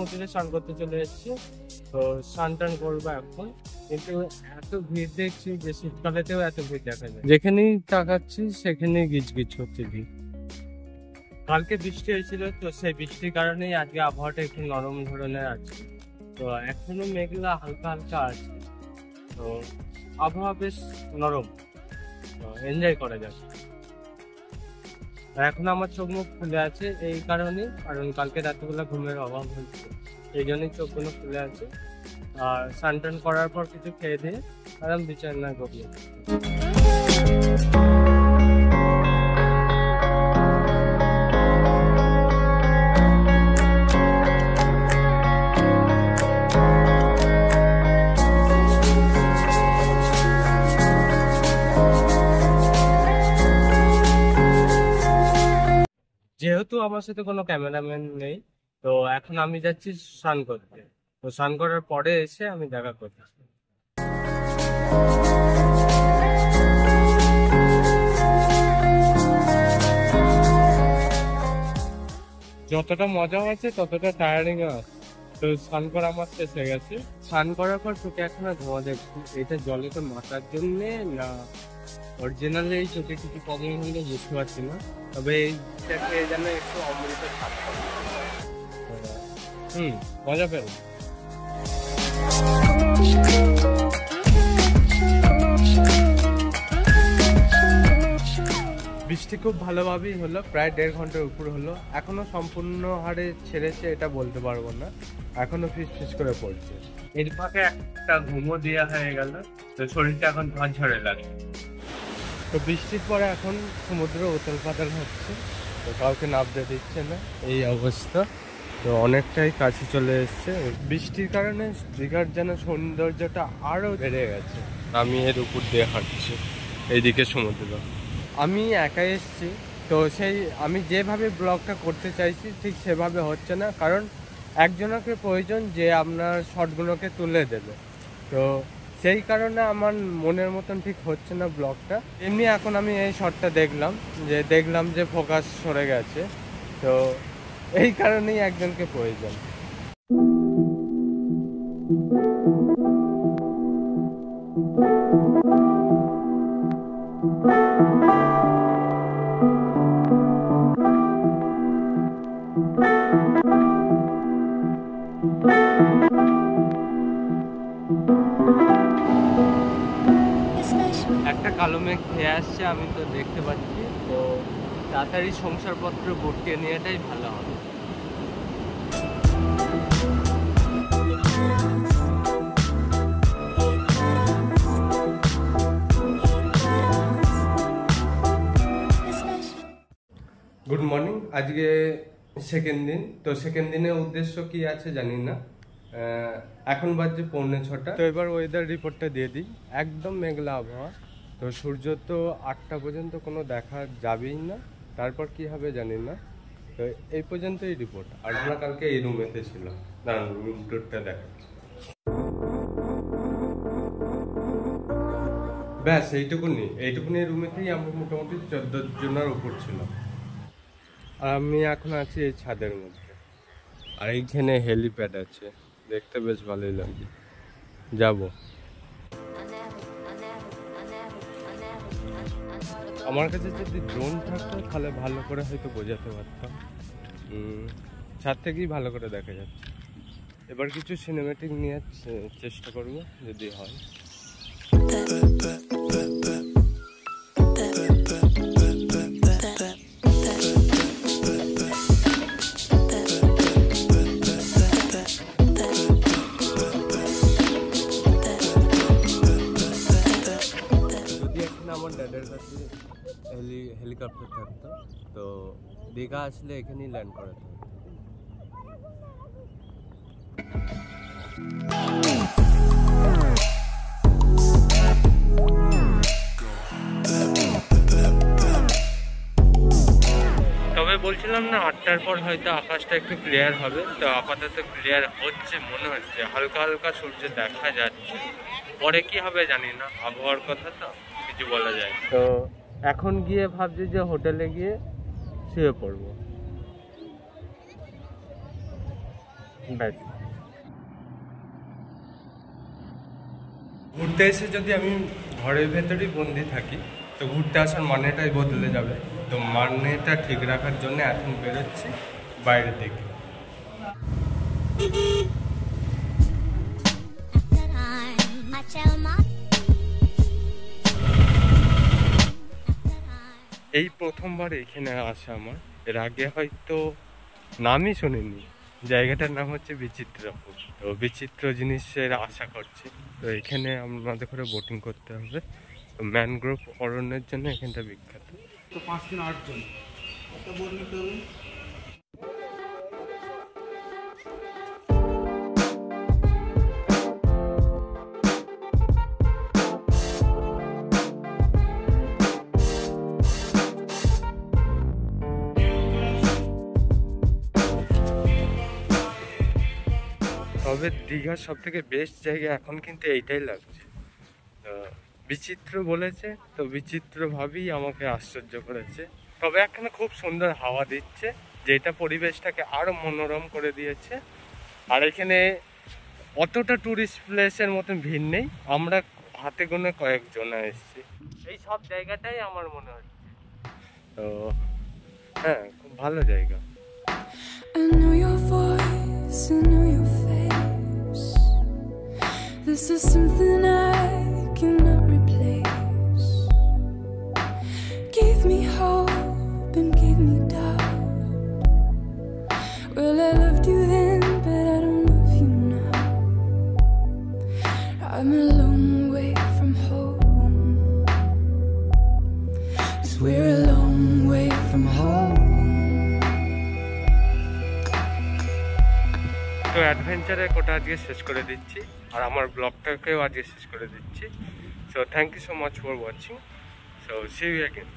সমুদ্রে স্নান করতে চলে এসেছি। তো স্নান টান করবো এখন, কিন্তু এত ভিড় দেখছি যে শীতকালেতেও এত ভিড় দেখা যায়, যেখানেই তাকাচ্ছি সেখানেই গিজগিজ হচ্ছে ভিড়। কালকে বৃষ্টি হয়েছিল, তো সেই বৃষ্টির কারণেই আজকে আবহাওয়াটা একটু নরম ধরনের আছে। তো এখনো মেঘলা হালকা হালকা আছে, তো আবহাওয়া বেশ নরম, তো এনজয় করা যাচ্ছে। আর এখন আমার চোখ মুখ খুলে আছে এই কারণে, কারণ কালকে রাত্রিবেলা ঘুমের অভাব হয়েছে, এই জন্যই চোখগুলো খুলে আছে। আর স্নান টান করার পর কিছু খেয়ে দিয়ে আরাম বিছানায় গিয়ে যেহেতু আমার সাথে কোনো ক্যামেরাম্যান নেই, তো এখন আমি যাচ্ছি স্নান করতে। তো স্নান করার পরে এসে আমি দেখা করছি। যতটা মজা হচ্ছে ততটা টায়ারিং আছে। তো স্নান করা আমার শেষ হয়ে গেছে। স্নান করার পর চোখে এখন ধোঁয়া দেখছি, এটা জলে তো মাথার জন্যে না অরিজিনালি এই চোখে কিছু প্রবলেম হলে বুঝতে পারছি না, তবে এইটাকে যেন একটু অমৃত স্বাদ পাবে। মজা পেল। বৃষ্টি খুব ভালোভাবেই হলো, প্রায় 1.5 ঘন্টার উপর হলো। এখনো সম্পূর্ণ হারে ছেড়েছে এটা বলতে পারবো না, এখনো ফিস ফিস করে পড়ছে। এর ফাঁকে একটা ঘুমো দেওয়া হয়ে গেল, তো শরীরটা এখন ঝরঝরে লাগে। তো বৃষ্টির পরে এখন সমুদ্র উথাল পাতাল হচ্ছে, তো কাউকে নামতে দিচ্ছে না, এই অবস্থা। তো অনেকটাই কাছে চলে এসছে। বৃষ্টির কারণে দীঘার যেন সৌন্দর্যটা আরো বেড়ে গেছে। আমি এর উপর দিয়ে হাঁটছি, এইদিকে সমুদ্র। আমি একাই এসছি, তো সেই আমি যেভাবে ব্লগটা করতে চাইছি ঠিক সেভাবে হচ্ছে না, কারণ একজনকে প্রয়োজন যে আপনার শটগুলোকে তুলে দেবে। তো সেই কারণে আমার মনের মতন ঠিক হচ্ছে না ব্লগটা। এমনি এখন আমি এই শটটা দেখলাম যে ফোকাস সরে গেছে, তো এই কারণেই একজনকে প্রয়োজন। একটা কালো মেঘ খেয়ে আসছে, আমি তো দেখতে পাচ্ছি। তো তাড়াতাড়ি সংসারপত্র গুটিয়ে নেওয়াটাই ভালো হবে। Good morning. আজকে সেকেন্ড দিন। তো সেকেন্ড দিনের উদ্দেশ্য কি আছে জানি না। এখন বাজছে 6:45। তো এবার ওয়েদার রিপোর্টটা দিয়ে দিই। একদম মেঘলা আবহাওয়া, তো সূর্য তো 8টা পর্যন্ত কোনো দেখা যাবেই না, তারপর কি হবে জানি না। তো এই পর্যন্তই রিপোর্ট। আর আমরা কালকে এই রুমেতে ছিল, দাঁড়ান রুম টুরটা দেখাচ্ছি। ব্যাস এইটুকুনি রুমেতেই আমরা মোটামুটি 14 জনের উপর ছিল। আর আমি এখন আছি এই ছাদের মধ্যে, আর এইখানে হেলিপ্যাড আছে, দেখতে বেশ ভালোই লাগে। যাব। আমার কাছে যদি ড্রোন থাকতো তাহলে ভালো করে হয়তো বোঝাতে পারতাম। ছাদ থেকেই ভালো করে দেখা যাচ্ছে। এবার কিছু সিনেমেটিক নেওয়ার চেষ্টা করব যদি হয়। আমার ড্যাডের কাছে হেলিকপ্টার থাকতো, তো দীঘা আসলে এখানেই ল্যান্ড করাতো। তবে বলছিলাম না 8টার পর হয়তো আকাশটা একটু ক্লিয়ার হবে, তো আপাতত ক্লিয়ার হচ্ছে, মনে হচ্ছে হালকা হালকা সূর্য দেখা যাচ্ছে। পরে কি হবে জানি না, আবহাওয়ার কথা তো কিছু বলা যায়। তো এখন গিয়ে ভাবছি যে হোটেলে গিয়ে শুয়ে পড়বো। ব্যাস। ঘুরতে এসে যদি আমি ঘরের ভেতরেই বন্দি থাকি তো ঘুরতে আসার মানেটাই বদলে যাবে। তো মানেটা ঠিক রাখার জন্য এখন বেরোচ্ছি বাইরের দিকে। এই প্রথমবার এখানে আসা আমার, এর আগে হয়তো নামই শুনিনি। জায়গাটার নাম হচ্ছে বিচিত্রপুর। তো বিচিত্র জিনিসের আশা করছি। তো এখানে আমাদের করে বোটিং করতে হবে। তো ম্যানগ্রোভ অরণ্যের জন্য এখানটা বিখ্যাত। তো 5 দিন 8 জন একটা বোট নিতে হবে। তবে দীঘার সব থেকে বেস্ট জায়গা এখন কিন্তু এইটাই লাগছে। বিচিত্র বলেছে তো বিচিত্র ভাবেই আমাকে আশ্চর্য করেছে। তবে এখানে খুব সুন্দর হাওয়া দিচ্ছে, যেটা পরিবেশটাকে আরো মনোরম করে দিয়েছে। আর এখানে অতটা টুরিস্ট প্লেসের মতন ভিড় নেই, আমরা হাতে গোনে কয়েকজন এসেছি। এই সব জায়গাটাই আমার মনে হচ্ছে। তো হ্যাঁ, খুব ভালো জায়গা। I know your voice, I know your face. This is something I cannot replace. Gave me hope and gave me doubt. Well, I loved you then, but I don't love you now. I'm a long way from home. 'Cause we're a long way from home. তো অ্যাডভেঞ্চারের কোটা আজকে শেষ করে দিচ্ছি, আর আমার ব্লগটাকেও আজকে শেষ করে দিচ্ছি। So thank you so much for watching. So see you again.